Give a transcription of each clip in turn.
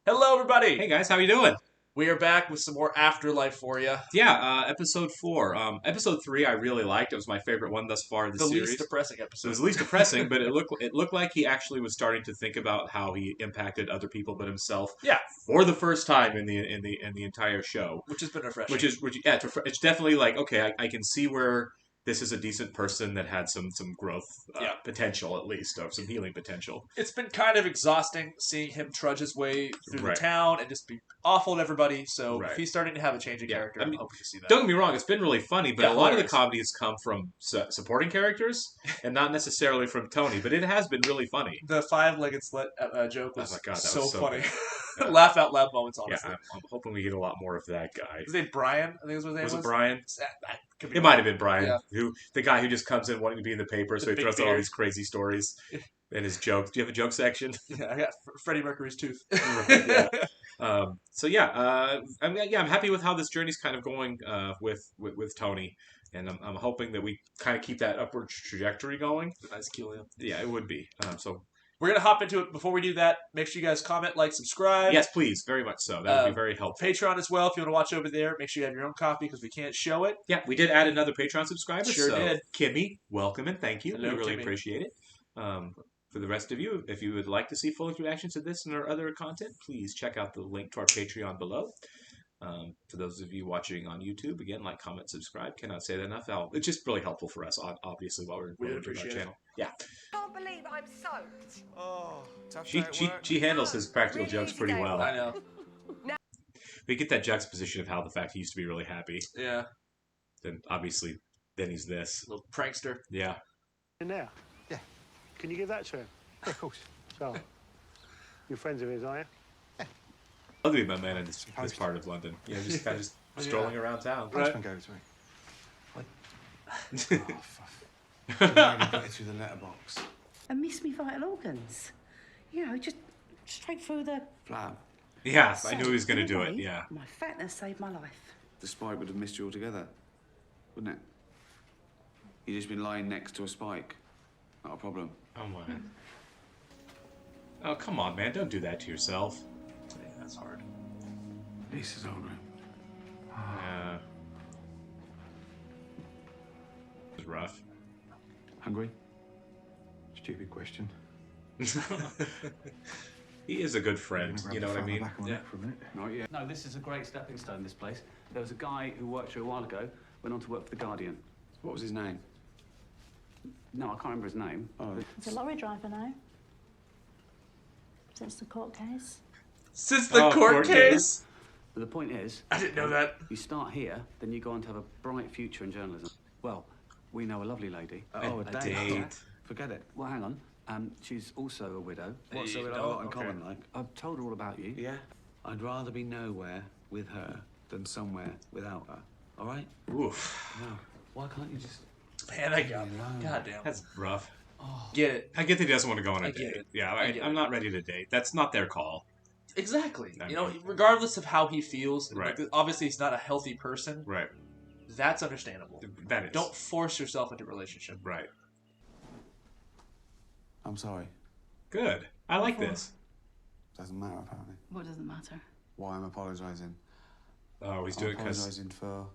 Hello, everybody. Hey guys, how you doing? We are back with some more Afterlife for you. Yeah, episode 4. Episode 3 I really liked. It was my favorite one thus far in the The series. least depressing It episode. was least depressing, but it looked like he actually was starting to think about how he impacted other people but himself. Yeah. For the first time in the entire show, Which has been refreshing. It's definitely like, okay, I can see where this is a decent person that had some growth potential, at least, or some healing potential. It's been kind of exhausting seeing him trudge his way through the Right. town and just be awful to everybody. So Right. if he's starting to have a change of character, I'm hoping to see that. Don't get me wrong, it's been really funny, but Yeah, a lot of the hilarious. comedies come from supporting characters and not necessarily from Tony, but it has been really funny. The five-legged slut joke was, Oh my God, that so was so funny. good. Laugh out loud moments, Yeah, honestly. I'm hoping we get a lot more of that guy. His name Brian, I think is what his name was. Was it Brian? That could be It wrong. might have been Brian, Yeah. the guy who just comes in wanting to be in the paper, so The he big throws out all beard. these crazy stories and his jokes. Do you have a joke section? Yeah, I got Freddie Mercury's tooth. Yeah. I'm happy with how this journey's kind of going with Tony, and I'm hoping that we kind of keep that upward trajectory going. Nice Keelia. Yeah, it would be. So we're going to hop into it. Before we do that, make sure you guys comment, like, subscribe. yes, please, very much so. That would be very helpful. Patreon as well, if you want to watch over there. Make sure you have your own copy because we can't show it. Yeah, we did add another Patreon subscriber. Sure did. Kimmy, welcome and thank you. Hello, we really Kimmy. appreciate it. For the rest of you, if you would like to see full reactions to this and our other content, please check out the link to our Patreon below. For those of you watching on YouTube, again, like, comment, subscribe. Cannot say that enough. It's just really helpful for us, obviously, while we're We growing our appreciate it. channel. Yeah. I can't believe I'm soaked. Oh, tough day at work. She handles his practical Really jokes easy pretty day at well. I know. We get that juxtaposition of how the fact he used to be really happy, Yeah. then obviously, then he's this. Little prankster. Yeah. In there? Yeah. Can you give that to him? Yeah, of course. So, you're friends of his, are you? I'll be my man in this part of London. You know, just kind of strolling around town. Postman gave it to me. What? Oh, fuck. Really put it through the letterbox. And miss me vital organs. You know, just straight through the... Flab. Yeah, I knew he was going to in a do it, way, yeah. My fatness saved my life. The spike would have missed you altogether, wouldn't it? You'd just been lying next to a spike. Not a problem. Oh, my. Oh, come on, man. Don't do that to yourself. Yeah, that's hard. Lisa's old room. Yeah. It's rough. Hungry? Stupid question. He is a good friend, you know what I mean? Yeah. For a minute. Not yet. No, this is a great stepping stone, this place. There was a guy who worked here a while ago, went on to work for The Guardian. What was his name? No, I can't remember his name. Oh, He's a lorry driver now. Since the court case. Since the court case? But the point is, I didn't know that. you start here, then you go on to have a bright future in journalism. Well, we know a lovely lady. oh, a A date. date. Forget it. Well, hang on. She's also a widow. What's so we have a no, lot in okay. common, like? I've told her all about you. Yeah. I'd rather be nowhere with her than somewhere without her. All right? Oof. No. Why can't you just... Man, I got goddamn. That's rough. Get it. I get that he doesn't want to go on a I get date. it. Yeah, I get I'm it. not ready to date. That's not their call. Exactly. I You know, mean- regardless of how he feels, Right. like, obviously he's not a healthy person. Right. That's understandable. That is. Don't force yourself into a relationship. Right. I'm sorry. Good. I like this. Doesn't matter, apparently. What doesn't matter? Why I'm apologising. Oh, he's I'm doing it because... apologising for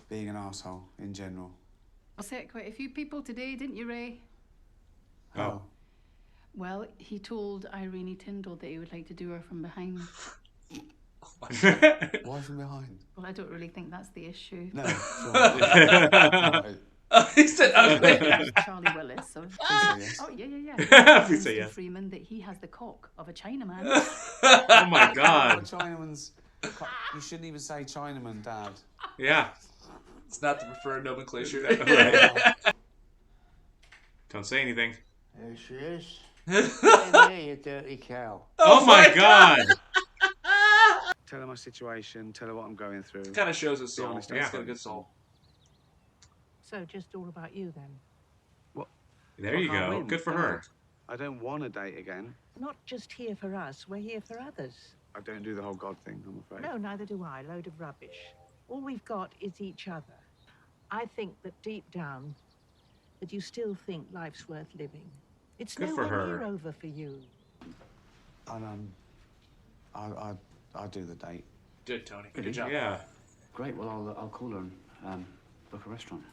being an asshole in general. I said quite a few people today, didn't you, Ray? Oh. Well, he told Irene Tyndall that he would like to do her from behind. Why from behind? Well, I don't really think that's the issue. No. Right. He said ugly. Charlie Willis. So... yes. Oh, yeah. Please say Mr. yes. Freeman that he has the cock of a Chinaman. Oh my God. Chinaman's... You shouldn't even say Chinaman, Dad. Yeah. It's not the preferred nomenclature. Right. Don't say anything. There she is. Come here, you dirty cow. Oh my God. Tell her my situation, tell her what I'm going through. Kind of shows his Be soul. honest, He's yeah. got a good soul. So just all about you then? There you I can't go. win. Good for her. I don't want to date again. Not just here for us, we're here for others. I don't do the whole God thing, I'm afraid. No, neither do I. Load of rubbish. All we've got is each other. I think that deep down, that you still think life's worth living. It's Good for nowhere her. near over for you. And I'll do the date. Good, Tony. Really? Good job. Yeah. Great. Well, I'll call her and book a restaurant.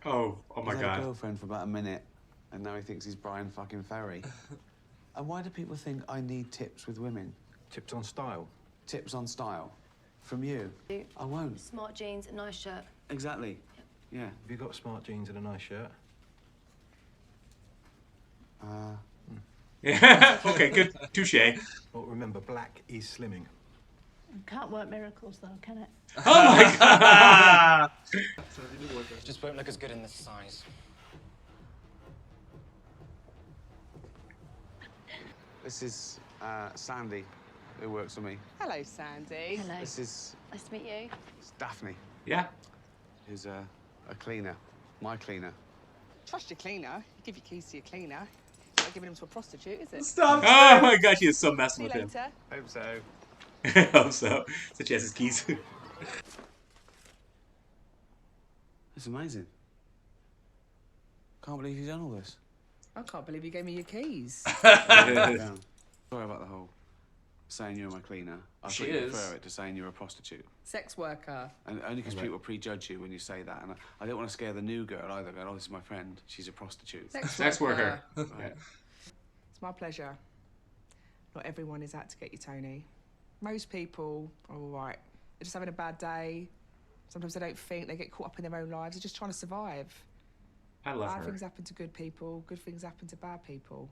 Oh my He's had a God. girlfriend for about a minute, and now he thinks he's Brian fucking Ferry. And why do people think I need tips with women? Tips on style. Tips on style? From you? I won't. Smart jeans, a nice shirt. Exactly. Yeah. Have you got smart jeans and a nice shirt? Yeah. Okay. Good. Touche. Well, remember, black is slimming. Can't work miracles though, can it? Oh my God. Just won't look as good in this size. This is Sandy, who works for me. Hello, Sandy. Hello. This is Nice to meet you. Daphne, Yeah. who's a cleaner. My cleaner. Trust your cleaner. You give your keys to your cleaner. You're not giving them to a prostitute, is it? Stop. Oh my God, she is so messing See you with him. later. Hope so. I hope so. So she has his keys. It's amazing. Can't believe you've done all this. I can't believe you gave me your keys. Yeah. Sorry about the whole saying you're my cleaner. I She thought you is. prefer it to saying you're a prostitute. Sex worker. And only because people prejudge you when you say that. And I don't want to scare the new girl either, going, oh, this is my friend. She's a prostitute. Sex worker. Right. It's my pleasure. Not everyone is out to get you, Tony. Most people are all right. They're just having a bad day. Sometimes they don't think. They get caught up in their own lives. They're just trying to survive. I love Bad her. things happen to good people. Good things happen to bad people.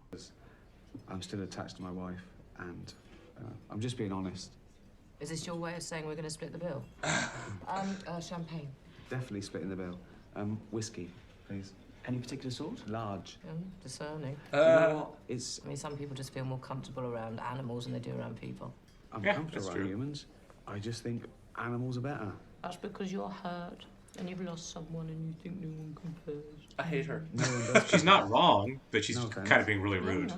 I'm still attached to my wife, and I'm just being honest. Is this your way of saying we're going to split the bill? Champagne. Definitely splitting the bill. Whiskey, please. Any particular sort? Large. Discerning. You know what? It's I mean, some people just feel more comfortable around animals than they do around people. I'm Yeah, comfortable that's around true. humans. I just think animals are better. That's because you're hurt and you've lost someone and you think no one compares. I hate her. No one does. She's not wrong, but she's No offense. kind of being really rude.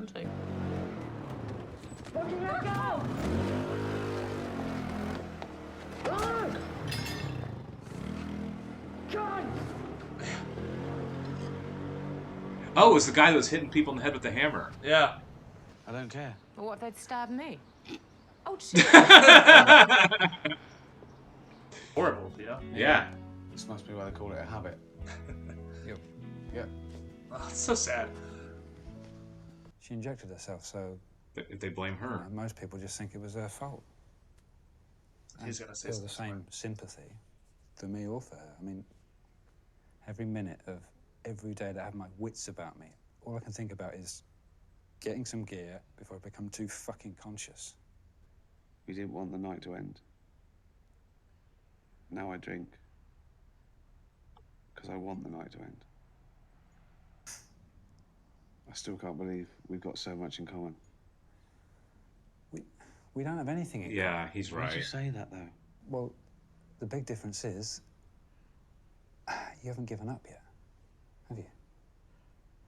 Oh, it was the guy that was hitting people in the head with the hammer. Yeah. I don't care. Well, what if they'd stabbed me? Oh, shit. Horrible, yeah. Yeah. This must be why they call it a habit. Yeah. Oh, it's so sad. She injected herself, so If they blame her. most people just think it was her fault. He's gonna say Feel the something same sympathy for me or for her. I mean, every minute of every day that I have my wits about me, all I can think about is getting some gear before I become too fucking conscious. You didn't want the night to end. Now I drink. Because I want the night to end. I still can't believe we've got so much in common. We don't have anything in Yeah, he's Why did you right. say that, though? Well, the big difference is you haven't given up yet, have you?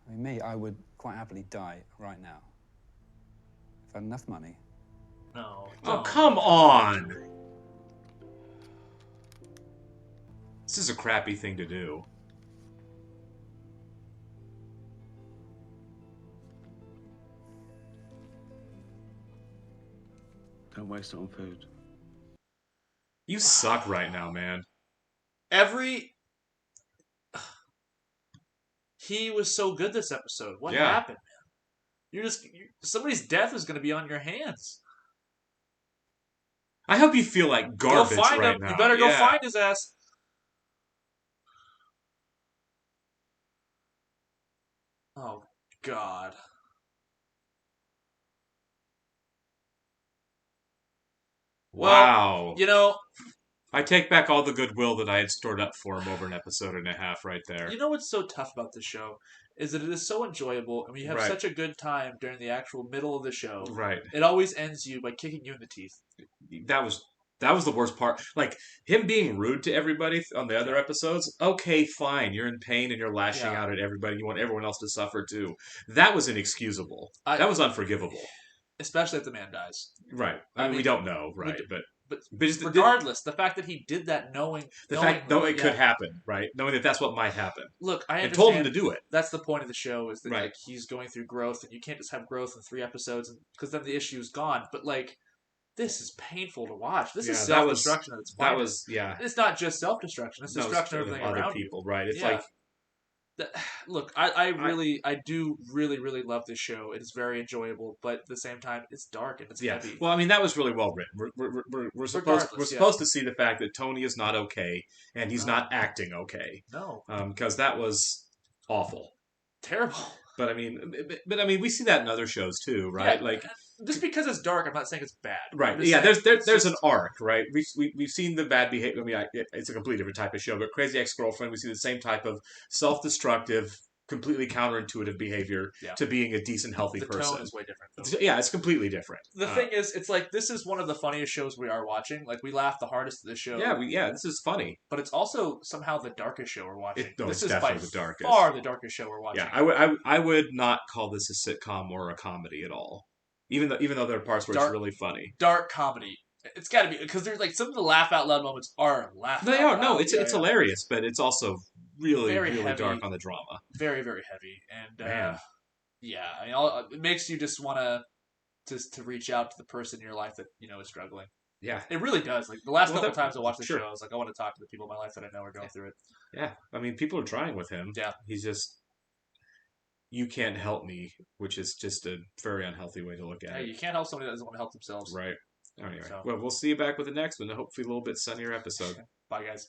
I mean, me, I would quite happily die right now. If I had enough money. No. Oh, don't. come on! This is a crappy thing to do. Don't waste it on food. You suck right now, man. He was so good this episode. What Yeah. happened, man? Somebody's death is going to be on your hands. I hope you feel like garbage Go find right him. now. You better go Yeah. find his ass. Oh, God. Wow. You know, I take back all the goodwill that I had stored up for him over an episode and a half right there. you know what's so tough about this show is that it is so enjoyable, and we have Right. such a good time during the actual middle of the show. Right. It always ends you by kicking you in the teeth. That was the worst part. Like, him being rude to everybody on the other episodes, okay, fine. You're in pain and you're lashing Yeah. out at everybody. You want everyone else to suffer too. That was inexcusable. That was unforgivable. Especially if the man dies. Right. I I mean, we mean, don't know, right? But just regardless, the fact that he did that knowing... the knowing- fact, though, it yeah. could happen, right? Knowing that that's what might happen. Look, I and understand. told him to do it. That's the point of the show, is that Right. like, he's going through growth, and you can't just have growth in 3 episodes, because then the issue is gone. But, like, this is painful to watch. This is Yeah, that was- self-destruction at its That finest. was, yeah. It's not just self-destruction. It's No, destruction of of everything other around people, right? It's Yeah. like, Look, I do really love this show. It is very enjoyable, but at the same time, it's dark and it's yeah. heavy. Well, I mean, that was really well written. We're supposed Regardless, yeah. to see the fact that Tony is not okay and he's No. not acting okay. No, Because that was awful. terrible. But I mean, we see that in other shows too, right? Yeah, Like, just because it's dark, I'm not saying it's bad. right? I'm just Yeah, saying there's it's an just- arc, right? We've seen the bad behavior. I mean, it's a completely different type of show, but Crazy Ex-Girlfriend, we see the same type of self-destructive, completely counterintuitive behavior Yeah. to being a decent, healthy the person. tone is way different. Though. Yeah, it's completely different. The thing is, it's like this is one of the funniest shows we are watching. Like we laugh the hardest at this show. Yeah, this is funny. But it's also somehow the darkest show we're watching. No, this it's is definitely by the darkest. far the darkest show we're watching. Yeah, I would not call this a sitcom or a comedy at all. Even though there are parts where it's really funny. Dark comedy. It's got to be because there's like some of the laugh out loud moments are laugh. They out are. No, loud. it's hilarious, but it's also really Very really heavy. dark on the drama. Very heavy and Man. yeah. I mean, it makes you just want to reach out to the person in your life that is struggling. Yeah, It really does. Like the last Well, couple times I watched the sure. show, I was like, I want to talk to the people in my life that I know are going through it. yeah. I mean, people are trying with him. Yeah. He's just, you can't help me, which is just a very unhealthy way to look at Hey, it. you can't help somebody that doesn't want to help themselves. Right. Anyway, So- well, we'll see you back with the next one. Hopefully, a little bit sunnier episode. Bye, guys.